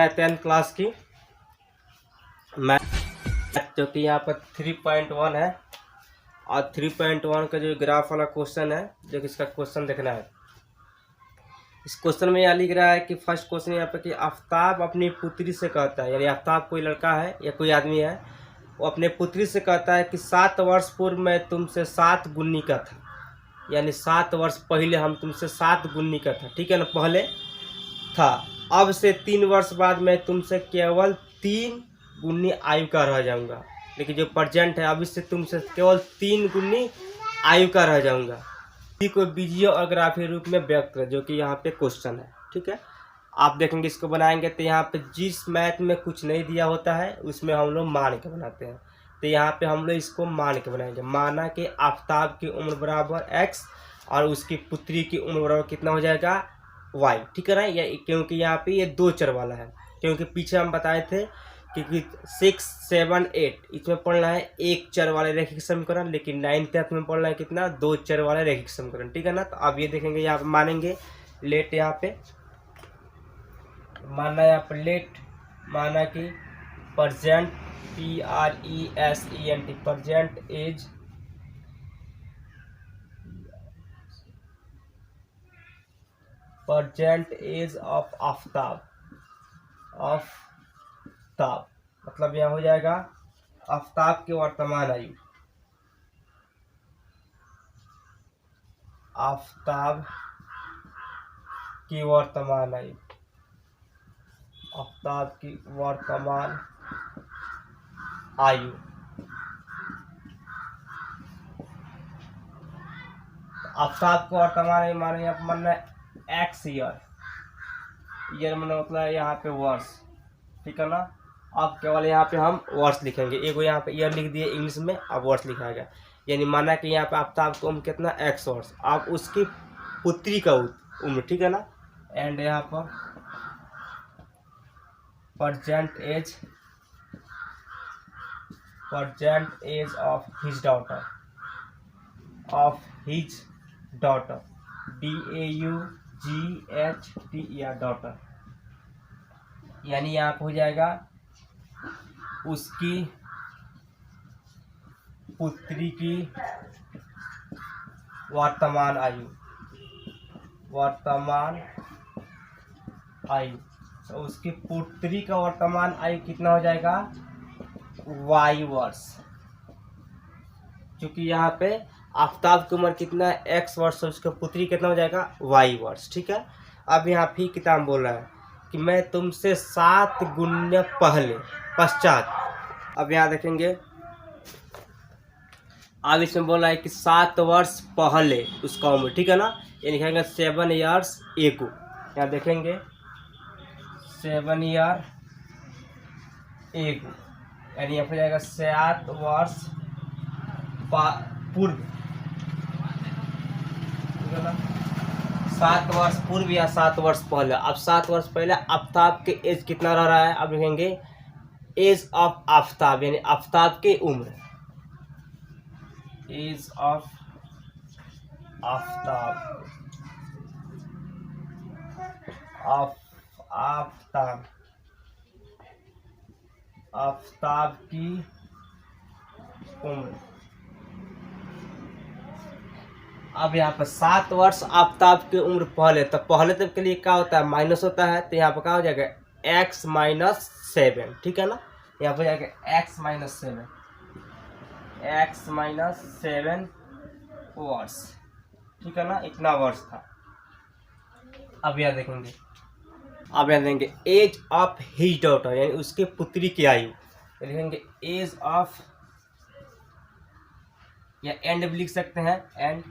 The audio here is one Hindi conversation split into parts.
है 10th क्लास की मैथ, जो कि यहाँ पर 3.1 है। और 3.1 का जो ग्राफ वाला क्वेश्चन है, जो कि इसका क्वेश्चन देखना है। इस क्वेश्चन में यहाँ लिख रहा है कि फर्स्ट क्वेश्चन यहाँ पे कि आफ्ताब अपनी पुत्री से कहता है, यानी आफ्ताब कोई लड़का है या कोई आदमी है, वो अपने पुत्री से कहता है कि 7 वर्ष पूर्व मैं तुमसे 7 गुनी का था, यानी 7 वर्ष पहले हम तुमसे 7 गुनी का था, ठीक है ना, पहले था। अब से 3 वर्ष बाद मैं तुमसे केवल 3 गुनी आयु का रह जाऊंगा, लेकिन जो प्रेजेंट है अभी से तुमसे केवल 3 गुनी आयु का रह जाऊंगा। इसी को बीजीय और ग्राफीय रूप में व्यक्त करें, जो कि यहाँ पे क्वेश्चन है, ठीक है। आप देखेंगे इसको बनाएंगे तो यहाँ पे जिस मैथ में कुछ नहीं दिया होता है उसमें हम लोग मान के बनाते हैं, तो यहाँ पे हम लोग इसको मान के बनाएंगे। माना कि आफ्ताब की उम्र बराबर x और उसकी पुत्री की उम्र बराबर कितना हो जाएगा y, ठीक है ना। ये क्योंकि यहाँ पे ये 2 चर वाला है, क्योंकि पीछे हम बताए थे कि 6, 7, 8 इसमें पढ़ना है 1 चर वाले रैखिक समीकरण, लेकिन 9th तक में पढ़ना है कितना 2 चर वाले रैखिक समीकरण, ठीक है ना। तो अब ये देखेंगे यहाँ पे मानेंगे लेट, यहाँ पे माना, यहाँ पर लेट माना कि present PRESENT present age of Aftab मतलब यह हो जाएगा आफ्ताब की वर्तमान आयु, आफ्ताब की वर्तमान आयु, आफ्ताब की वर्तमान आयु। आफ्ताब को वर्तमान आयु माने यहाँ पर मानना है एक्स ईयर मतलब यहाँ पे वर्ष, ठीक है ना। अब केवल यहाँ पे हम वर्ष लिखेंगे, एक यहाँ पे ईयर लिख दिए इंग्लिश में, अब वर्ष लिखा गया। यानी माना कि यहाँ पे आफ्ताब की उम्र कितना x वर्ष, अब उसकी पुत्री का उम्र, ठीक है ना। एंड यहाँ पर present age of his daughter, DAUGHTER daughter, यानी यहाँ पे हो जाएगा उसकी पुत्री की वर्तमान आयु, तो उसकी पुत्री का वर्तमान आयु कितना हो जाएगा y वर्ष, क्योंकि यहाँ पे आफ्ताब की उम्र कितना है x वर्ष, तो उसका पुत्री कितना हो जाएगा y वर्ष, ठीक है। अब यहाँ फिर किताब बोल रहा है कि मैं तुमसे 7 गुना पश्चात, अब यहाँ देखेंगे अब इसमें बोल रहा है कि 7 वर्ष पहले उसका उम्र, ठीक है ना। ये लिखेंगे 7 years ago, यहाँ देखेंगे 7 year ago, यानी यहाँ पर जाएगा 7 वर्ष पूर्व, ठीक है ना, 7 वर्ष पूर्व या 7 वर्ष पहले। अब 7 वर्ष पहले आफ्ताब के एज कितना रह रहा है, अब लिखेंगे एज ऑफ आफ्ताब, यानी आफ्ताब की उम्र, एज ऑफ आफ्ताब, आफ्ताब की उम्र। अब यहाँ पर 7 वर्ष आफ्ताब की उम्र पहले, तो पहले तक के लिए क्या होता है माइनस होता है, तो यहाँ पर क्या हो जाएगा x-7, ठीक है ना। यहाँ पर जाएगा x-7 वर्ष, ठीक है ना, इतना वर्ष था। अब यहाँ देखेंगे, अब यहाँ देखेंगे एज ऑफ हिज डॉटर, यानी उसके पुत्री की आयु, लिखेंगे एज ऑफ, या एंड भी लिख सकते हैं, and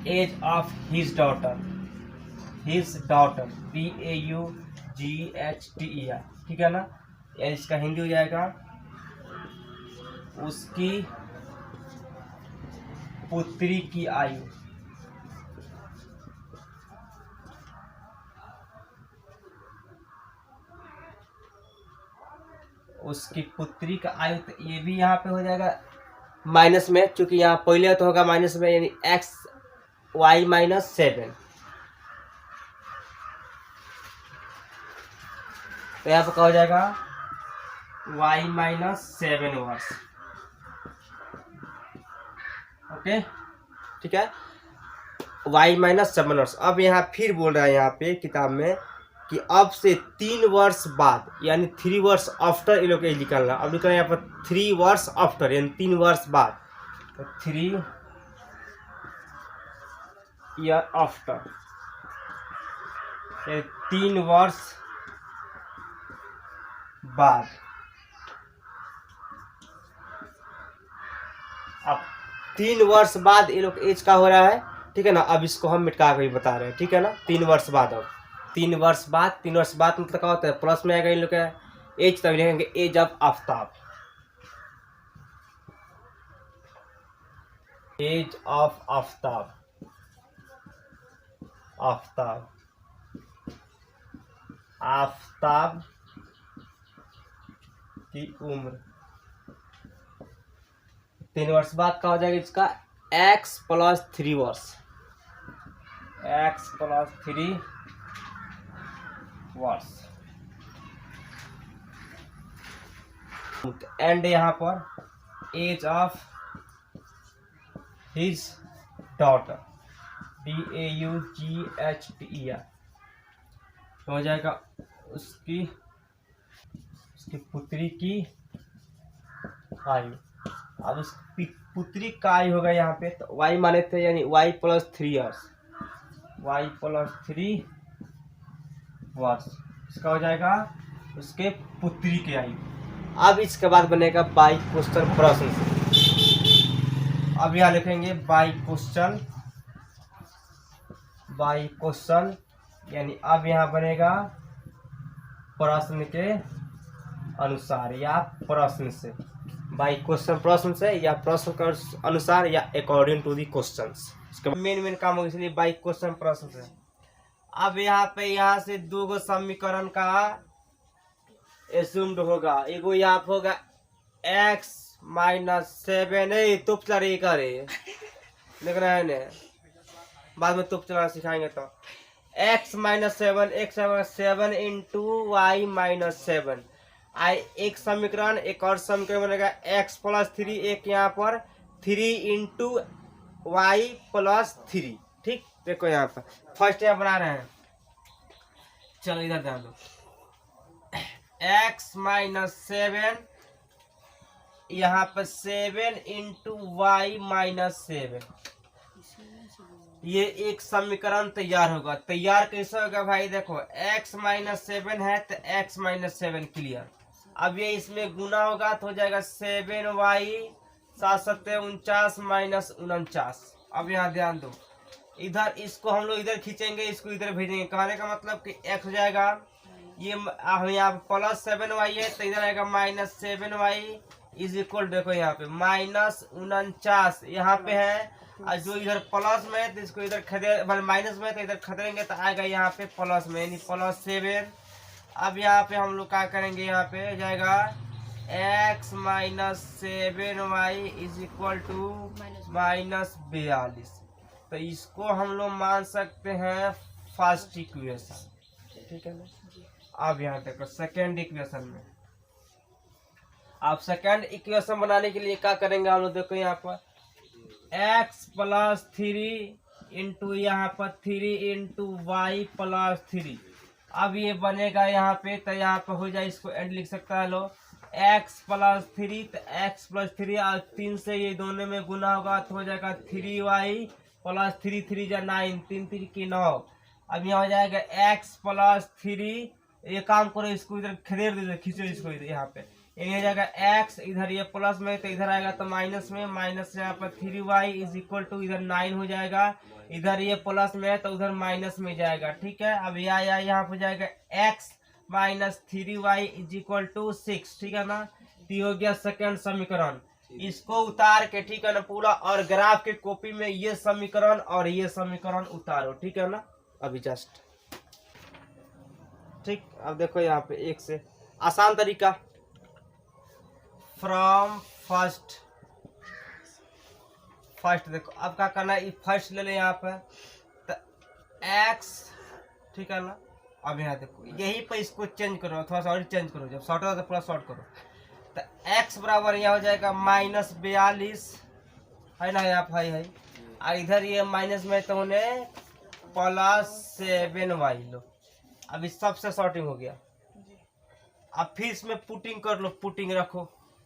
age of his daughter DAUGHTER, ठीक है ना। यानी इसका हिंदी हो जाएगा उसकी पुत्री की आयु, उसकी पुत्री का आयु, तो ये भी यहाँ पे हो जाएगा माइनस में, क्योंकि यहाँ पहले तो होगा माइनस में, यानी XY-7, तो यहाँ पर क्या हो जाएगा y माइनस 7 वर्ष। ओके ठीक है, y माइनस 7 वर्ष। अब यहाँ फिर बोल रहा है यहाँ पे किताब में कि अब से 3 वर्ष बाद यानी 3 वर्ष आफ्टर ये लोग निकलना। अब निकलना यहाँ पर 3 वर्ष आफ्टर यानी 3 वर्ष बाद, तो 3 ईयर आफ्टर 3 वर्ष बाद। अब 3 वर्ष बाद ये लोग एज का हो रहा है, ठीक है ना। अब इसको हम मिटा के भी बता रहे हैं, ठीक है ना। 3 वर्ष बाद, अब 3 वर्ष बाद, 3 वर्ष बाद मतलब क्या होता है, प्लस में आएगा इन लोग का एज, तब लिखेंगे age of Aftab, age of Aftab, Aftab, Aftab की उम्र। 3 वर्ष बाद का हो जाएगा इसका x प्लस 3 वर्ष, x प्लस 3 वर्ष। एंड यहाँ पर age of his daughter, DAUGHTER हो जाएगा उसकी पुत्री की आयु। अब उस पुत्री का आयु होगा यहाँ पे, तो y माने थे यानी y plus 3 years, y plus 3 वर्ष। इसका हो जाएगा उसके पुत्री की आयु। अब इसके बाद बनेगा बाई क्वेश्चन प्रश्न से। अब यहाँ लिखेंगे बाई क्वेश्चन, बाई क्वेश्चन यानी अब यहाँ बनेगा प्रश्न के अनुसार या प्रश्न से, बाई क्वेश्चन प्रश्न से या प्रश्न के अनुसार या अकॉर्डिंग टू दी क्वेश्चंस। इसका मेन काम होगा, इसलिए बाई क्वेश्चन प्रश्न से। अब यहाँ पे यहाँ से 2 गो समीकरण का एज्यूम्ड होगा। एगो यहाँ पे होगा x माइनस 7, तुप चला करे देख रहे हैं, बाद में तुप चलाना सिखाएंगे। तो x minus 7, x 7 into y minus 7। एक समीकरण, एक और समीकरण बनेगा x प्लस 3, एक यहाँ पर 3 इंटू वाई प्लस 3। ठीक, देखो यहाँ पर फर्स्ट यहाँ बना रहे हैं, चलो इधर ध्यान दो। x माइनस 7 यहाँ पर 7 इंटू वाई माइनस 7, ये एक समीकरण तैयार होगा। तैयार कैसे होगा भाई, देखो x माइनस 7 है तो x माइनस 7 क्लियर। अब ये इसमें गुना होगा तो हो जाएगा 7y 7 49 माइनस 49। अब यहाँ ध्यान दो, इधर इसको हम लोग इधर खींचेंगे, इसको इधर भेजेंगे। कहने का मतलब कि x हो जाएगा, ये हम यहाँ प्लस 7y है तो इधर आएगा माइनस 7y इज इक्वल, देखो यहाँ पे माइनस 49 यहाँ पे है, और जो इधर प्लस में है तो इसको इधर खदेड़, माइनस में तो इधर खदेड़ेंगे तो आएगा यहाँ पे प्लस में, यानी प्लस 7। अब यहाँ पे हम लोग क्या करेंगे, यहाँ पे हो जाएगा x minus 7y is equal to minus 42। तो इसको हम लोग मान सकते हैं फर्स्ट इक्वेशन, ठीक है ना। अब यहाँ देखो सेकेंड इक्वेशन में, अब सेकेंड इक्वेशन बनाने के लिए क्या करेंगे हम लोग, देखो यहाँ पर x प्लस 3 इंटू यहाँ पर 3 इंटू वाई प्लस 3। अब ये बनेगा यहाँ पे, तो यहाँ पे हो जाए, इसको एंड लिख सकता है लो x प्लस 3, तो x प्लस 3 और 3 से ये दोनों में गुना होगा तो हो जाएगा 3y प्लस 3 3 जा 9, 3 3 की 9। अब यहाँ हो जाएगा x प्लस 3, ये काम करो इसको इधर खदेड़ दो, खींचो इसको इधर, यहाँ पे ये हो जाएगा x, इधर ये प्लस में तो इधर आएगा तो माइनस में, माइनस से यहाँ पर 3y इज इक्वल टू इधर 9 हो जाएगा, इधर ये प्लस में है तो उधर माइनस में जाएगा। ठीक है, अब यह आया यहाँ पर जाएगा x minus 3y is equal to 6। ठीक है ना, तो हो गया सेकेंड समीकरण। इसको उतार के, ठीक है ना, पूरा और ग्राफ के कॉपी में ये समीकरण और ये समीकरण उतारो, ठीक है ना, अभी जस्ट। ठीक, अब देखो यहाँ पे एक से आसान तरीका, फ्रॉम फर्स्ट देखो अब क्या करना है, फर्स्ट ले ले यहाँ पे तो x, ठीक है ना, अब यहाँ देखो यही पे इसको चेंज करो, थोड़ा सा और चेंज करो, जब शॉर्ट हो तो पूरा शॉर्ट करो। तो x बराबर यहाँ हो जाएगा -42 है ना, यहाँ भाई है, और इधर ये माइनस में तो उन्हें +7y लो। अब इस सबसे शॉर्टिंग हो गया। अब फिर इसमें पुटिंग कर लो, पुटिंग रखो,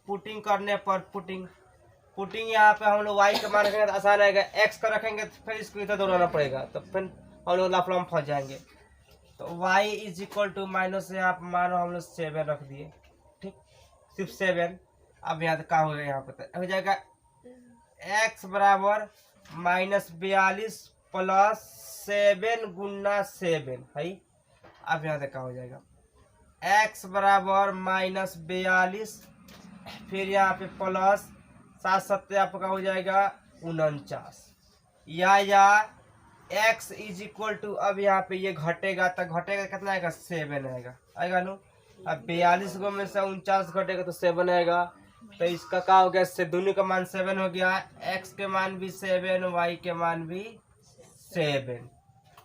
पुटिंग करने पर पुटिंग यहाँ पे हम लोग y का मान रखेंगे तो आसान आएगा, x का रखेंगे तो फिर इसको इधर दौड़ाना पड़ेगा, तो फिर हम लोग लाफ्ला में फंस जाएंगे। तो y इज टू माइनस से आप मानो हम लोग 7 रख दिए, ठीक, सिर्फ 7। अब यहाँ क्या हो गया, यहाँ पे हो जाएगा x बराबर -42 + 7 गुना 7 है। अब यहाँ क्या हो जाएगा x बराबर -42, फिर यहाँ पे प्लस 7 7 आपका हो जाएगा 49, या x इज इक्वल टू, अब यहाँ पे ये घटेगा तो घटेगा कितना आएगा 7 आएगा नो। अब 42 गो में से 49 घटेगा तो 7 आएगा, तो इसका क्या हो गया, से दोनों का मान 7 हो गया, x के मान भी 7, y के मान भी 7।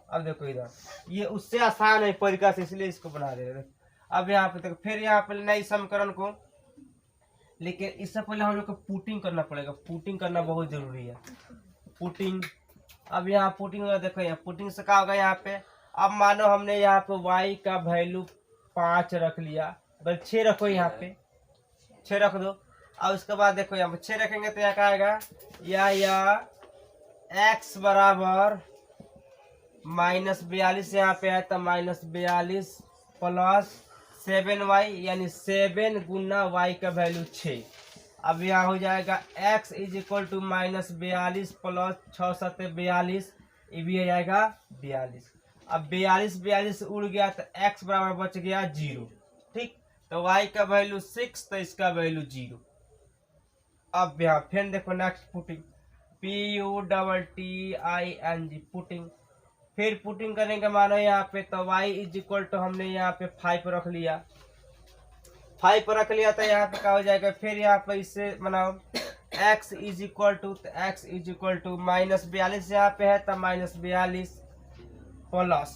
अब देखो इधर ये उससे आसान है तरीका से, इसलिए इसको बना रहे हैं। अब यहाँ पे देखो फिर यहाँ पे नई समीकरण को, लेकिन इससे पहले हम लोग को पुटिंग करना पड़ेगा, पुटिंग करना बहुत जरूरी है, पुटिंग। अब यहाँ पुटिंग होगा, देखो यहाँ पुटिंग से क्या होगा, यहाँ पे अब मानो हमने यहाँ पे y का वैल्यू 5 रख लिया, बस 6 रखो, यहाँ पे 6 रख दो। अब उसके बाद देखो यहाँ पे 6 रखेंगे तो यहाँ क्या आएगा, या x बराबर -42 यहाँ पे है तो -42 + 7y, यानी 7 गुना y का वैल्यू 6। अब यहाँ हो जाएगा x इज इक्वल टू -42 + 6 7 42, ये भी हो जाएगा 42। अब 42 उड़ गया तो x बराबर बच गया 0, ठीक, तो y का वैल्यू 6 तो इसका वैल्यू 0। अब यहाँ फिर देखो नेक्स्ट पुटिंग, PUTTING पुटिंग, फिर पुटिंग करेंगे मानो यहाँ पे तो y इज इक्वल टू हमने यहाँ पे 5 रख लिया, 5 रख लिया तो यहाँ पे क्या हो जाएगा, फिर यहाँ पे इससे बनाओ x इज इक्वल टू, तो x इज इक्वल टू -42 यहाँ पे है तो -42 प्लस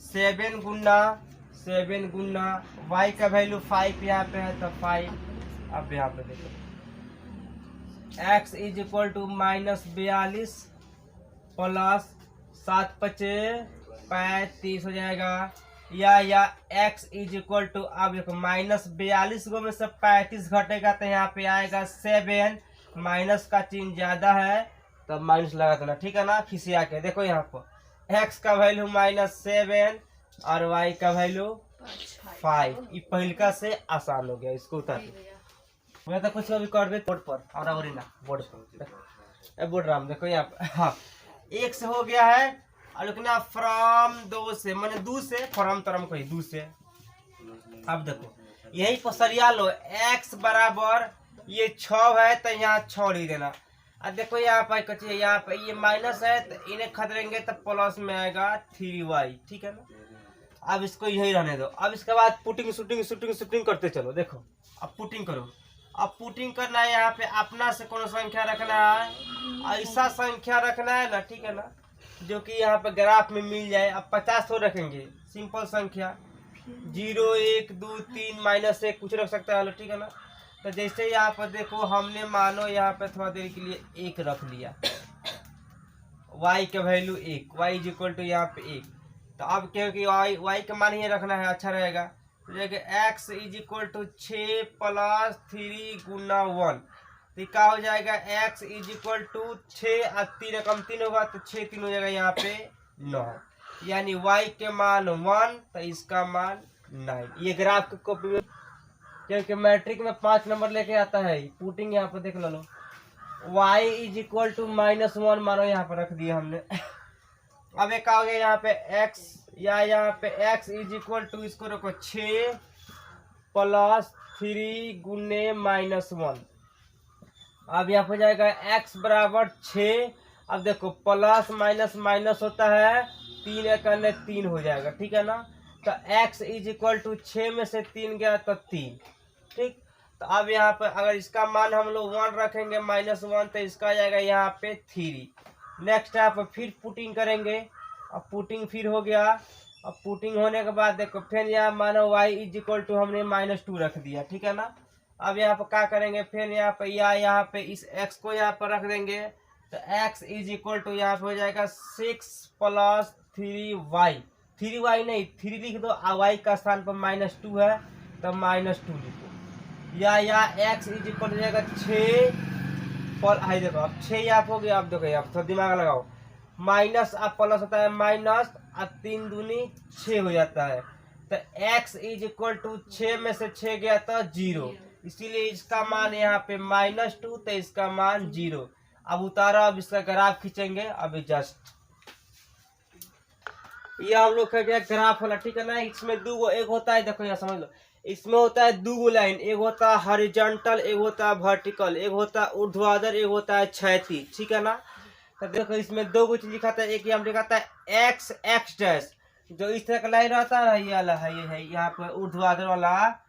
7 गुना y का वैल्यू 5 यहाँ पे है तो 5। अब यहाँ पे देखो x is equal to -42 plus 7 5 35 हो जाएगा, या x इज इक्वल टू, अब देखो -42 गो में से 35 घटेगा तो यहाँ पे आएगा 7, माइनस का चिन्ह ज्यादा है तो माइनस लगा देना, ठीक है ना, खिसिया के। देखो यहाँ पर x का वैल्यू -7 और y का वैल्यू 5, ये पहिलका से आसान हो गया, इसको उतार मैं तो कुछ अभी कर दे बोर्ड पर, और ना बोर्ड पर बोर्ड राम देखो यहाँ पर, हाँ 1 से हो गया है, और लिखना फ्रॉम 2 से, मैंने 2 से फ्रॉम तरम कोई 2 से। अब देखो यही पर सरिया लो, x बराबर ये 6 है तो यहाँ 6 लिख देना। अब देखो यहाँ पर कच्चे, यहाँ पे ये माइनस है तो इन्हें खतरेंगे तो प्लस में आएगा 3y, ठीक है ना। अब इसको यही रहने दो। अब इसके बाद पुटिंग करते चलो। देखो अब पुटिंग करो, अब पुटिंग करना है, यहाँ पे अपना से कौन संख्या रखना है, ऐसा संख्या रखना है ना, ठीक है ना, जो कि यहाँ पे ग्राफ में मिल जाए। अब 50 तो रखेंगे, सिंपल संख्या 0 1 2 3 -1 कुछ रख सकता है, ठीक है ना। तो जैसे यहाँ पर देखो हमने मानो यहाँ पे थोड़ा देर के लिए 1 रख लिया, y का value 1, y is equal to यहाँ पे 1। तो अब क्योंकि y का मान ही रखना है, अच्छा रहेगा। x इज इक्वल टू 6 + 3 गुना 1, तो क्या हो जाएगा, x इज इक्वल टू 6 और 3 रकम 3 होगा तो 6 3 हो जाएगा यहाँ पे 9, यानी y के मान 1 तो इसका मान 9। ये ग्राफ को कॉपी में, क्योंकि मैट्रिक में 5 नंबर लेके आता है। पुटिंग यहाँ पे देख लो, y इज इक्वल टू -1 मानो यहाँ पर रख दिया हमने। अब एक आ गया यहाँ पे x, या यहाँ पे x इज इक्वल टू, इसको रखो 6 + 3 गुने -1। अब यहाँ पे जाएगा x बराबर 6। अब देखो प्लस माइनस माइनस होता है, 3 एक 3 हो जाएगा, ठीक है ना। तो x इज इक्वल टू 6 में से 3 गया तो 3, ठीक। तो अब यहाँ पर अगर इसका मान हम लोग 1 रखेंगे -1 तो इसका आ जाएगा यहाँ पे 3। नेक्स्ट यहाँ पर फिर पुटिंग करेंगे। अब पुटिंग फिर हो गया अब पुटिंग होने के बाद देखो फिर यहाँ मानो y इज इक्वल टू हमने -2 रख दिया, ठीक है ना। अब यहाँ पर क्या करेंगे, फिर यहाँ पे या यहाँ पे इस x को यहाँ पर रख देंगे, तो x इज इक्वल टू यहाँ पे हो जाएगा 6 + 3y, 3y नहीं 3 लिख दो, y का स्थान पर -2 है तो -2 लिखो, या x इज इक्वल हो जाएगा 6 पर, हाई देखो अब 6 यहाँ हो गया। अब देखो यहाँ थोड़ा दिमाग लगाओ, माइनस अब प्लस होता है माइनस, अब 3 दूनी 6 हो जाता है, तो x इज इक्वल टू 6 में से 6 गया तो 0, इसीलिए इसका मान यहाँ पे -2 तो इसका मान 0। अब उतारा, अब इसका ग्राफ खींचेंगे, अभी जस्ट ये हम लोग का क्या ग्राफ वाला, ठीक है ना। इसमें दो एक होता है, देखो यहाँ समझ लो, इसमें होता है दो लाइन, एक होता है हॉरिजॉन्टल, एक होता है वर्टिकल, एक होता है ऊर्ध्वाधर, एक होता है क्षैतिज, ठीक है ना। तो देखो इसमें दो कुछ लिखा था, एक हम लिखा था एक्स एक्स डैश, जो इस तरह का लाइन रहता है ये वाला है, ये है यहाँ पे ऊर्ध्वाधर वाला,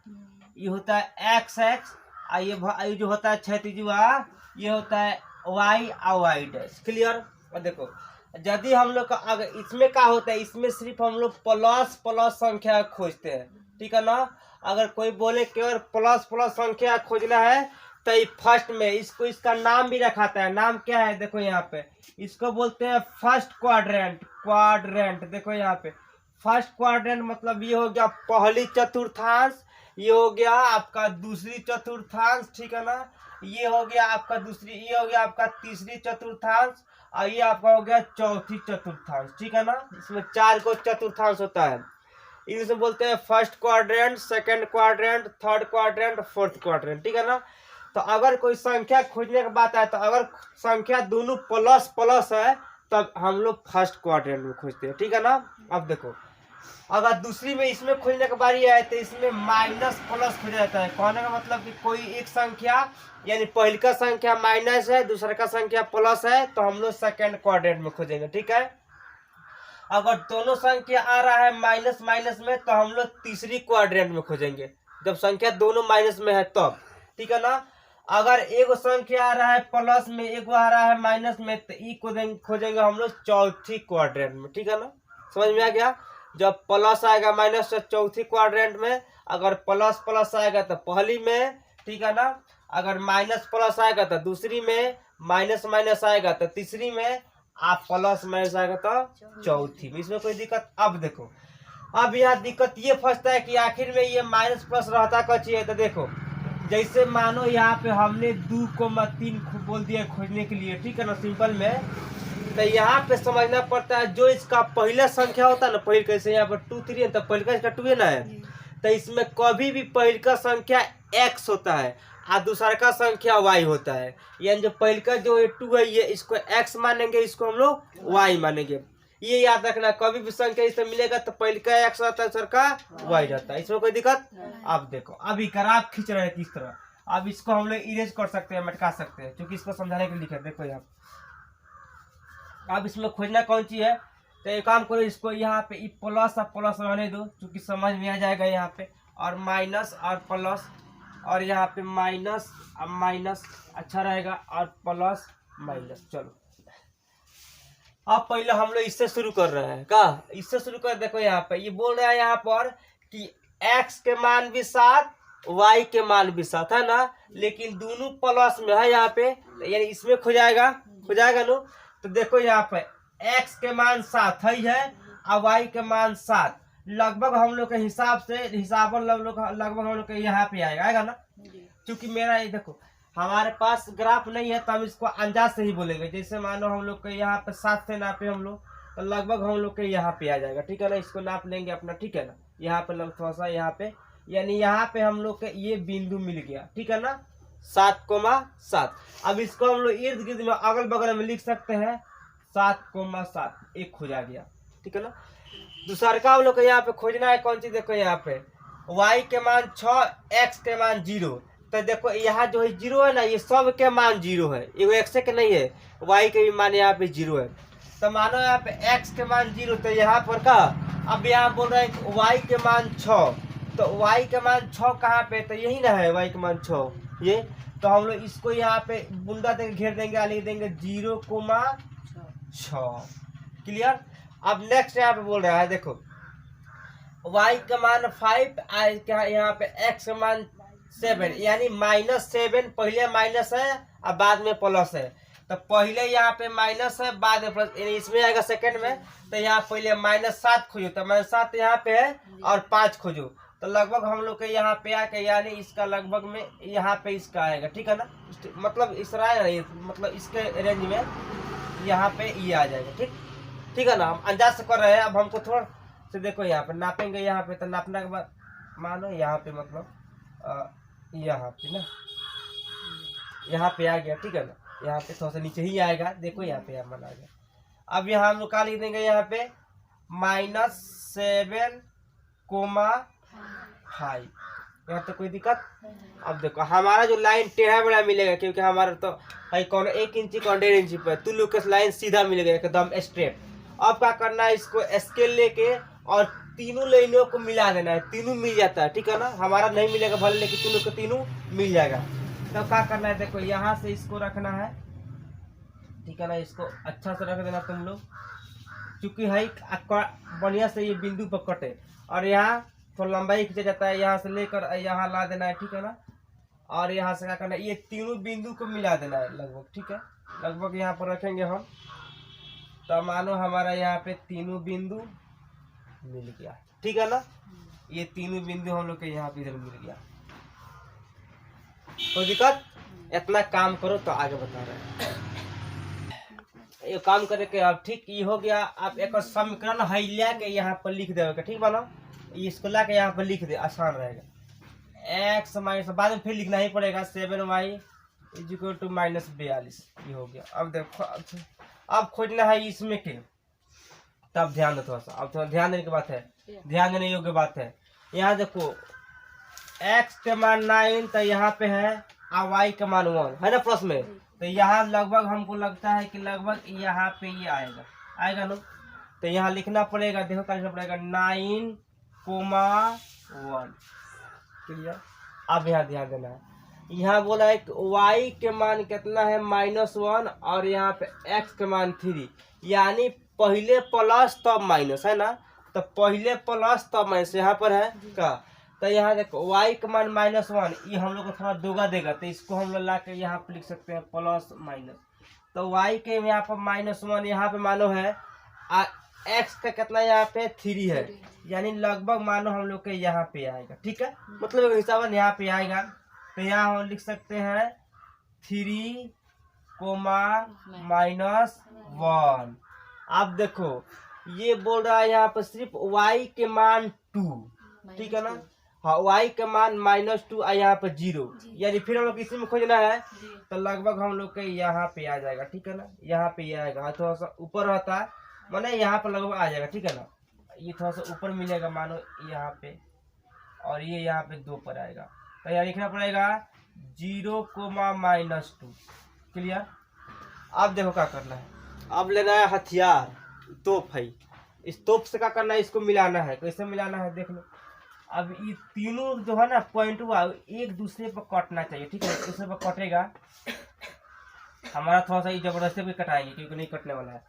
ये होता है एक्स एक्स, और ये जो होता है क्षैतिज ये होता है वाई और वाई डैश, क्लियर। और देखो यदि हम लोग का अगर इसमें क्या होता है, इसमें सिर्फ हम लोग प्लस प्लस संख्या खोजते हैं, ठीक है ना। अगर कोई बोले केवल प्लस प्लस संख्या खोजना है तो फर्स्ट में इसको इसका नाम भी रखाता है, नाम क्या है देखो यहाँ पे, इसको बोलते हैं फर्स्ट क्वाड्रेंट, क्वाड्रेंट देखो यहाँ पे फर्स्ट क्वाड्रेंट मतलब ये हो गया पहली चतुर्थांश, ये हो गया आपका दूसरी चतुर्थांश, ठीक है ना, ये हो गया आपका दूसरी, ये हो गया आपका तीसरी चतुर्थांश, और ये आपका हो गया चौथी चतुर्थांश, ठीक है ना। इसमें 4 को चतुर्थांश होता है, इनमें बोलते हैं first quadrant, second quadrant, third quadrant, fourth quadrant, ठीक है ना। तो अगर कोई संख्या खोजने की बात है तो अगर संख्या दोनों प्लस प्लस है तब हम लोग फर्स्ट क्वाड्रेंट में खोजते हैं, ठीक है ना। अब देखो अगर दूसरी में इसमें खोजने की बारी है तो इसमें माइनस प्लस खोजा जाता है, कहने का मतलब कि कोई एक संख्या यानी पहली का संख्या माइनस है, दूसरा का संख्या प्लस है, तो हम लोग सेकंड क्वाड्रेंट में खोजेंगे, ठीक है। अगर दोनों संख्या आ रहा है माइनस माइनस में तो हम लोग तीसरी क्वाड्रेंट में खोजेंगे, जब संख्या दोनों माइनस में है तब, ठीक है ना। अगर एक संख्या आ रहा है प्लस में, एक आ रहा है माइनस में, तो ई खोजेंगे हम लोग चौथी क्वाड्रेंट में, ठीक है ना। समझ में आ गया, जब प्लस आएगा माइनस से चौथी क्वाड्रेंट में, अगर प्लस प्लस आएगा तो पहली में, ठीक है ना, अगर माइनस प्लस आएगा तो दूसरी में, माइनस माइनस आएगा तो तीसरी में, आप प्लस माइनस आएगा तो चौथी में, इसमें कोई दिक्कत। अब देखो अब यहाँ दिक्कत ये फंसता है कि आखिर में ये माइनस प्लस रहता कच्ची है, तो देखो जैसे मानो यहाँ पे हमने 2,3 बोल दिया खोजने के लिए, ठीक है ना, सिंपल में, तो यहाँ पे समझना पड़ता है जो इसका पहला संख्या होता है ना, पहले कैसे यहाँ पर 2 3 है तो पहले का इसका 2 है ना है, तो इसमें कभी भी पहले का संख्या x होता है और दूसरा का संख्या y होता है, यानी जो पहले का जो 2 है ये इसको x मानेंगे, इसको हम लोग y मानेंगे, ये याद रखना। कभी भी संख्या इससे मिलेगा तो पहले का x रहता है, दूसरा का y रहता है, इसमें कोई दिक्कत। अब देखो अभी ग्राफ खींच रहे हैं किस तरह, अब इसको हम लोग इरेज कर सकते हैं, मटका सकते हैं, क्योंकि इसको समझाने के लिए लिखा है। देखो यहाँ अब इसमें खोजना कौन सी है, तो एक काम करो, इसको यहाँ पे प्लस और प्लस रहने दो, क्योंकि समझ में आ जाएगा यहाँ पे, और माइनस और प्लस, और यहाँ पे माइनस और माइनस अच्छा रहेगा, और प्लस माइनस। चलो अब पहले हम लोग इससे शुरू कर रहे हैं, का इससे शुरू कर। देखो यहाँ पे ये बोल रहा है यहाँ पर कि x के मान भी 7, y के मान भी 7 है ना, लेकिन दोनों प्लस में है यहाँ पे, यानी इसमें खो जाएगा नो। तो देखो यहाँ पे x के मान 7 है और y के मान 7, लगभग हम लोग के हिसाब से लगभग हम लोग के यहाँ पे आएगा ना, क्योंकि मेरा ये देखो हमारे पास ग्राफ नहीं है तो हम इसको अंदाज से ही बोलेंगे। जैसे मानो हम लोग के यहाँ पे 7 से नापे हम लोग, तो लगभग हम लोग के यहाँ पे आ जाएगा, ठीक है ना। इसको नाप लेंगे अपना, ठीक है ना, यहाँ पे थोड़ा सा यहाँ पे, यानी यहाँ पे हम लोग के ये बिंदु मिल गया, ठीक है ना, 7,7। अब इसको हम लोग इर्द गिर्द में अगल बगल में लिख सकते हैं 7,7, एक खोजा गया, ठीक है ना। दूसरा का हम लोग को यहाँ पे खोजना है कौन सी, देखो यहाँ पे y के मान 6, x के मान 0, तो देखो यहाँ जो है 0 है ना, ये सब के मान 0 है, ये x के नहीं है, y के भी मान यहाँ पे 0 है। तो मानो यहाँ पे x के मान 0, तो यहाँ पर का अब यहाँ बोल रहे हैं y के मान 6, तो y के मान 6 कहाँ पे, तो यही ना है y के मान 6 ये, तो हम लोग इसको यहाँ पे बुंदा देंगे, घेर देंगे, लिख देंगे 0,6, क्लियर। अब नेक्स्ट यहाँ पे बोल रहा है देखो y का मान 5, यहाँ पे x का मान 7, यानी -7, पहले माइनस है और बाद में प्लस है। तो पहले यहाँ पे माइनस है, बाद में प्लस, यानी इसमें आएगा सेकंड में। तो यहाँ पहले -7 खोजो, तो -7 यहाँ पे है और 5 खोजो, तो लगभग हम लोग के यहाँ पे आके, यानी इसका लगभग में यहाँ पे इसका आएगा, ठीक है ना, मतलब इस मतलब इसके रेंज में यहाँ पे ये आ जाएगा। ठीक है ना, हम अंदाज से कर रहे हैं। अब हमको थोड़ा से देखो यहाँ पे नापेंगे, यहाँ पे तो नापने के बाद मानो यहाँ पे मतलब यहाँ पे ना, यहाँ पे आ गया, ठीक है ना, यहाँ पे थोड़ा सा नीचे ही आएगा, देखो यहाँ पे मान आ गया। अब यहाँ हम लोग क्या लिख देंगे, यहाँ पे -7, 5, यहाँ तो कोई दिक्कत। अब देखो हमारा जो लाइन टेढ़ा बड़ा मिलेगा, क्योंकि हमारा तो है कौन 1 इंची कौन 1.5 इंची पे, तुम लोग का लाइन सीधा मिलेगा एकदम स्ट्रेट। अब क्या करना है, इसको स्केल लेके और तीनों लाइनों को मिला देना है, तीनों मिल जाता है, ठीक है ना। हमारा नहीं मिलेगा भले, लेकिन तुम लोग को तीनों मिल जाएगा। तब क्या करना है, देखो यहाँ से इसको रखना है, ठीक है ना, इसको अच्छा से रख देना तुम लोग, क्योंकि है बढ़िया से ये बिंदु पर कटे, और यहाँ थोड़ा लंबाई खींचा जाता है, यहाँ से लेकर यहाँ ला देना है, ठीक है ना। और यहाँ से क्या करना है, ये तीनों बिंदु को मिला देना है लगभग, ठीक है, लगभग यहाँ पर रखेंगे हम। तो मानो हमारा यहाँ पे तीनों बिंदु मिल गया, ठीक है ना, ये तीनों बिंदु हम लोग के यहाँ पे इधर मिल गया। कोई दिक्कत, इतना काम करो तो आगे बता रहे हैं। ये काम करे के अब ठीक ये हो गया। आप एक समीकरण है लिया के यहाँ पर लिख देगा, ठीक बना, इसको ला के यहाँ पर लिख दे, आसान रहेगा। x माइनस बाद में फिर लिखना ही पड़ेगा, 7y = -42, ये हो गया। अब देखो अब खोजना है इसमें के, तब ध्यान दो थोड़ा सा, अब थोड़ा ध्यान देने की बात है, ध्यान देने योग्य बात है। यहाँ देखो x के मान 9, तो यहाँ पे है, और y के मान 1 है ना प्लस में, तो यहाँ लगभग हमको लगता है कि लगभग यहाँ पे ये आएगा ना। तो यहाँ लिखना पड़ेगा, देखो क्या लिखना पड़ेगा, 9, 1, क्लियर। अब यहाँ ध्यान देना है, यहाँ बोला है कि y के मान कितना है, -1, और यहाँ पे x के मान 3, यानी पहले प्लस तब माइनस है ना, तो पहले प्लस तब माइनस यहाँ पर है का। तो यहाँ देखो y का मान -1, ये हम लोग को थोड़ा दोगा देगा, तो इसको हम लोग ला के यहाँ पे लिख सकते हैं प्लस माइनस। तो y के यहाँ पर -1 यहाँ पे मानो है, x का कितना यहाँ पे 3 है, यानी लगभग मानो हम लोग के यहाँ पे आएगा, ठीक है, मतलब हिसाब यहाँ पे आएगा। तो यहाँ हम लिख सकते हैं 3, -1। अब देखो ये बोल रहा है यहाँ पर सिर्फ y के मान 2, ठीक है ना, हाँ, y के मान -2 और यहाँ पर 0, यानी फिर हम लोग इसी में खोजना है, तो लगभग हम लोग के यहाँ पे आ जाएगा, ठीक है ना, यहाँ पे ये आएगा, थोड़ा सा ऊपर रहता है, माने यहाँ पर लगभग आ जाएगा, ठीक है ना, ये थोड़ा सा ऊपर मिलेगा मानो यहाँ पे, और ये यहाँ पे 2 पर आएगा। तो यहाँ लिखना पड़ेगा 0, -2, क्लियर। अब देखो क्या करना है, अब लेना है हथियार, तोप है, इस तोप से क्या करना है, इसको मिलाना है। कैसे मिलाना है देख लो। अब ये तीनों जो है ना पॉइंट हुआ, एक दूसरे पर कटना चाहिए, ठीक है, दूसरे पर कटेगा, हमारा थोड़ा सा ये जबरदस्ती भी कटाएंगे, क्योंकि नहीं कटने वाला है।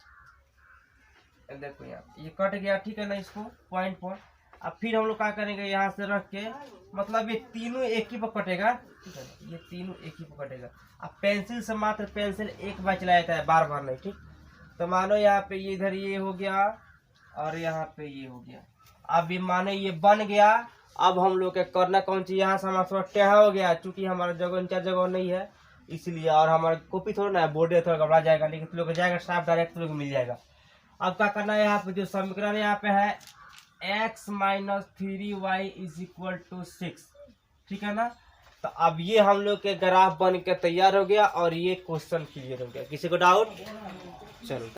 देखो यार ये कट गया, ठीक है ना, इसको पॉइंट पर। अब फिर हम लोग क्या करेंगे, यहाँ से रख के, मतलब ये तीनों एक ही पर कटेगा, ठीक है, ये तीनों एक ही पर कटेगा। अब पेंसिल से मात्र पेंसिल एक बार चलाया जाता है, बार बार नहीं, ठीक। तो मानो यहाँ पे ये इधर ये हो गया, और यहाँ पे ये हो गया। अब ये मानो ये बन गया। अब हम लोग के करना कौन चीज, यहाँ से हमारा थोड़ा टेढ़ा हो गया, चूंकि हमारा जगह नहीं है इसलिए, और हमारा कॉपी थोड़ा ना बोर्ड थोड़ा घबरा जाएगा, लेकिन तुम लोग जाएगा साफ डायरेक्ट तुम लोग मिल जाएगा। अब क्या करना है, यहाँ पे जो समीकरण यहाँ पे है x - 3y = 6, ठीक है ना। तो अब ये हम लोग के ग्राफ बन के तैयार हो गया, और ये क्वेश्चन क्लियर हो गया। किसी को डाउट? चलो।